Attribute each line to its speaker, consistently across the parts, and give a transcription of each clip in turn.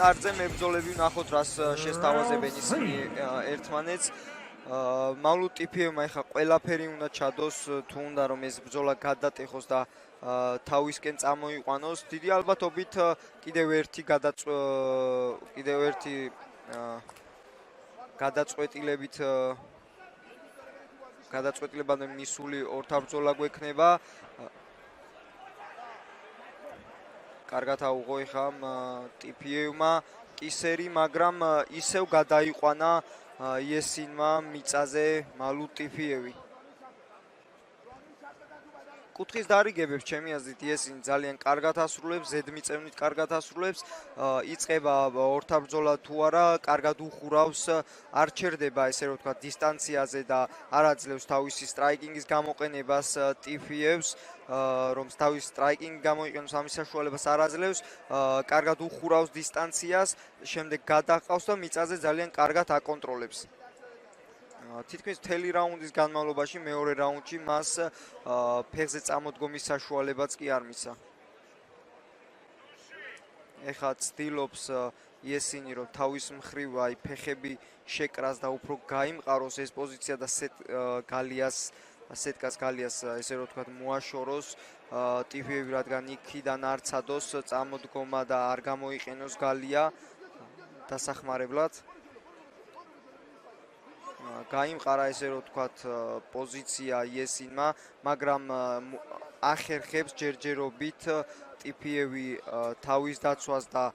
Speaker 1: სტარტზე მებრძოლები ვნახოთ რას შესთავაზებენ ისინი ერთმანეთს. მავლუდ ტიფიევმა ეხლა ყველაფერი უნდა ჩადოს თუ უნდა რომ ეს ბრძოლა გადატეხოს და თავისკენ წამოიყვანოს. დიდი ალბათობით კიდევ ერთი გადაწყვეტილებამდე მისული ორთაბრძოლა გვექნება. კარგად აუღო ეხლა ტიფიევმა კისერი, მაგრამ ისევ გადაიყვანა იესინმა მიწაზე მავლუდ ტიფიევი. კუთხის დარიგებებს ჩემი აზრით იესინი ძალიან კარგად ასრულებს, ზედმიწევნით კარგად ასრულებს, იწყება ორთაბრძოლა თუ არა, კარგად უხურავს, არ ჩერდება ესე რომ ვთქვათ დისტანციაზე და არ აძლევს თავისი სტრაიკინგის გამოყენებას ტიფიევს, რომ თავისი სტრაიკინგი გამოიყენოს ამის საშუალებას არ აძლევს, კარგად უხურავს დისტანციას, შემდეგ გადაჰყავს და მიწაზე ძალიან კარგად აკონტროლებს. თითქმის მთელი რაუნდის განმავლობაში მეორე რაუნდში მას ფეხზე წამოდგომის საშუალებაც კი არ მისცა. ეხლა ცდილობს იესინი რომ თავის მხრივ აი ფეხები შეკრას და უფრო გაიმყაროს ეს პოზიცია და სეტკას გალიას ესე რომ ვთქვათ მოაშოროს ტიფიევი, რადგან იქიდან არ ცადოს წამოდგომა და არ გამოიყენოს გალია დასახმარებლად. გაიმყარა ესე რომ ვთქვათ პოზიცია იესინმა, მაგრამ ახერხებს ჯერჯერობით ტიფიევი თავის დაცვას და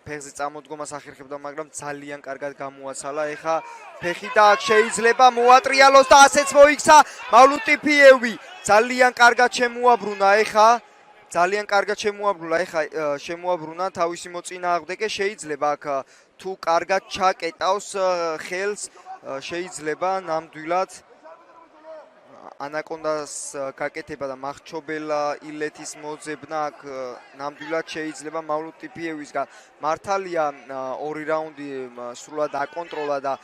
Speaker 1: ფეხზე წამოდგომას ახერხებდა, მაგრამ ძალიან კარგად გამოაცალა. ეხა ფეხი და აქ შეიძლება მოატრიალოს და ასეც მოიქცა მავლუდ ტიფიევი. ძალიან კარგად შემოაბრუნა ეხა. შემოაბრუნა თავისი მოწინააღმდეგე. შეიძლება აქ თუ კარგად ჩაკეტავს ხელს, შეიძლება ნამდვილად ანაკონდას გაკეთება და მახრჩობელა ილეთის მოძებნა აქ ნამდვილად შეიძლება მავლუდ ტიფიევისგან. მართალია ორი რაუნდი სრულად აკონტროლა და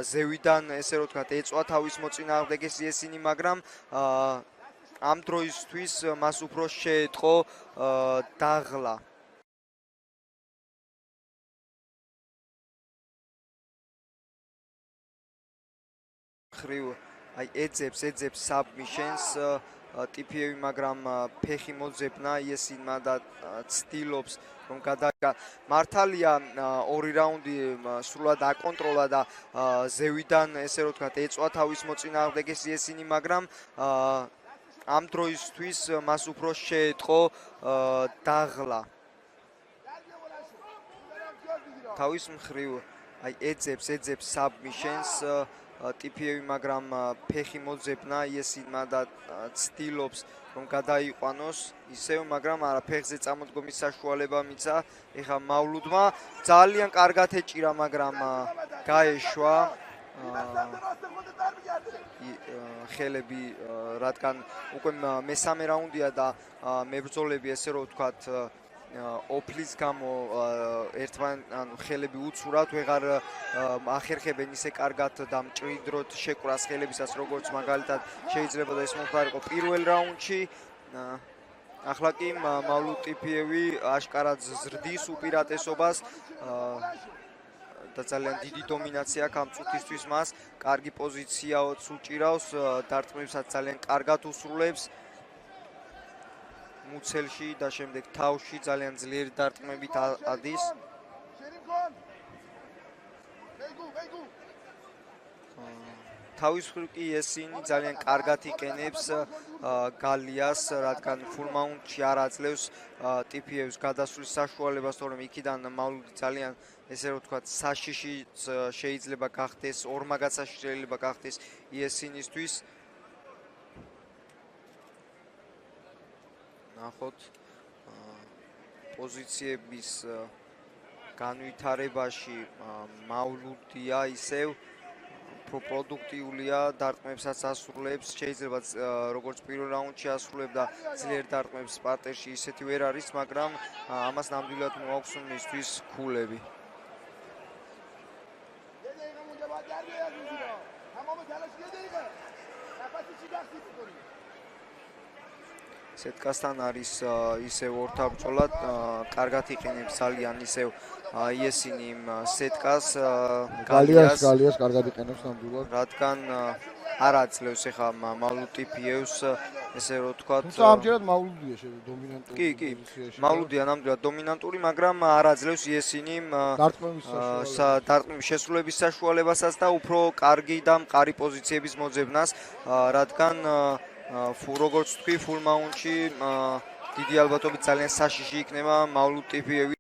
Speaker 1: ზევიდან ესე რომ ვთქვათ ეწვა თავის მოწინააღმდეგეს იესინი, მაგრამ ამ დროისთვის მას უფრო შეეწყო დაღლა. აი ეძებს საბმიშენს ტიფიევი, მაგრამ ფეხი მოძებნა იესინმა და ცდილობს რომ მართალია ორი რაუნდი სრულად აკონტროლა და ზევიდან ესე რომ ვთქვათ ეწვა თავის მოწინააღმდეგეს იესინი, მაგრამ ამ დროისთვის მას უფრო შეეწყო დაღლა. თავის მხრივ აი ეძებს საბმიშენს ტიფიევი, მაგრამ ფეხი მოძებნა იესინმა და ცდილობს რომ გადაიყვანოს ისევ, მაგრამ არა, ფეხზე წამოდგომის საშუალება მისცა ეხა მავლუდმა. ძალიან კარგად ეჭირა, მაგრამ გაეშვა ხელები, რადგან უკვე მესამე რაუნდია და მებრძოლები ესე რომ ვთქვათ ოფლის გამო ხელები უცურად ვეღარ ახერხებენ ისე კარგად და მჭიდროდ შეკვრას ხელებისას, როგორც მაგალითად შეიძლება და ეს მომხდარიყო პირველ რაუნდში. ახლა კი მავლუდ ტიფიევი აშკარად ზრდის უპირატესობას და ძალიან დიდი დომინაცია აქვს ამ წუთისთვის მას. კარგი პოზიციაოც უჭირავს, დარტყმებსაც ძალიან კარგად უსრულებს. მუცელში და შემდეგ თავში ძალიან ძლიერი დარტყმებით ადის. თავის მხრივ კი იესინი ძალიან კარგად იყენებს გალიას, რადგან ფულ მაუნტში არ აძლევს ტიფიევს გადასვლის საშუალებას, თორემ იქიდან მავლუდი ძალიან ესე რომ ვთქვათ საშიში შეიძლება გახდეს, ორმაგად საშიში შეიძლება გახდეს იესინისთვის. ნახოთ პოზიციების განვითარებაში მავლუდია ისევ უფრო პროდუქტიულია, დარტყმებსაც ასრულებს, შეიძლება როგორც პირველ რაუნდში ასრულებდა ძლიერ დარტყმებს პარტერში ისეთი ვერ არის, მაგრამ ამას ნამდვილად მოაქვს მისთვის ქულები. სეტკასთან არის ისევ ორთაბრძოლად, კარგად იყენებს ძალიან ისევ იესინი იმ სეტკას, გალიას,
Speaker 2: კარგად იყენებს ნამდვილად.
Speaker 1: რადგან არ აძლევს ეხა მავლუტიფიევს, ესე რომ თქვათ.
Speaker 2: თუმცა ამჯერად მავლუდია დომინანტური პოზიციაში.
Speaker 1: მავლუდია ნამდვილად დომინანტური, მაგრამ არ აძლევს იესინიმ დარტყმების შესრულების საშუალებასაც და უფრო კარგი და მყარი პოზიციების მოძებნას, რადგან როგორც თქვი, ფულ მაუნტში დიდი ალბათობით ძალიან საშიში იქნება მავლუტიფიევი.